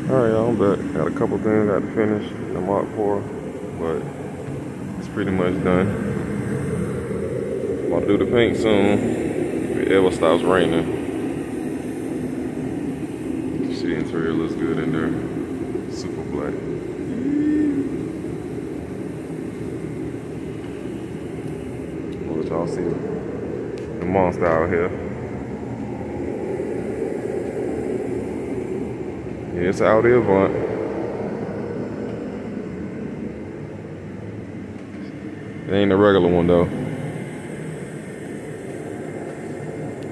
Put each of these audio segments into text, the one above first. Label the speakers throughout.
Speaker 1: Alright, y'all, I'm back. Got a couple things I got to finish the mark for, but it's pretty much done. I'm gonna do the paint soon if it ever stops raining. See, the interior looks good in there. Super black. I'll let y'all see the monster out here. Yeah, it's out there, but it ain't a regular one though.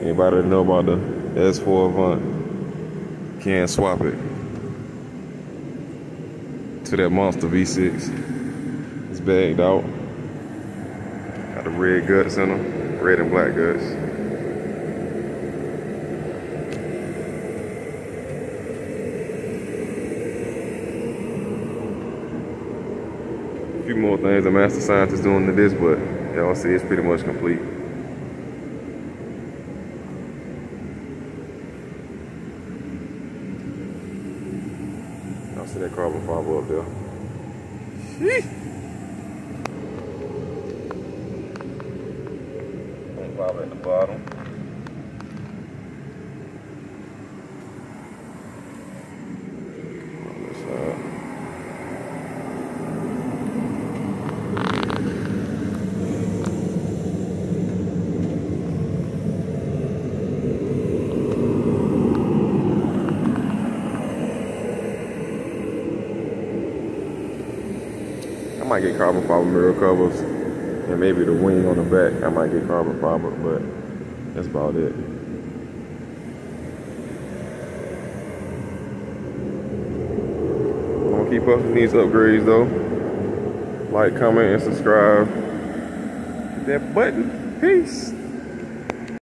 Speaker 1: Anybody that know about the S4 Avant can swap it to that monster V6. It's bagged out. Got the red guts in them, red and black guts. A few more things the master scientist doing to this, but y'all see it's pretty much complete. Y'all see that carbon fiber up there? Carbon fiber at the bottom. On this side. I might get carbon fiber mirror covers and maybe the wing on the back. I might get carbon fiber, but that's about it. I'm gonna keep up with these upgrades though. Like, comment, and subscribe. Hit that button. Peace.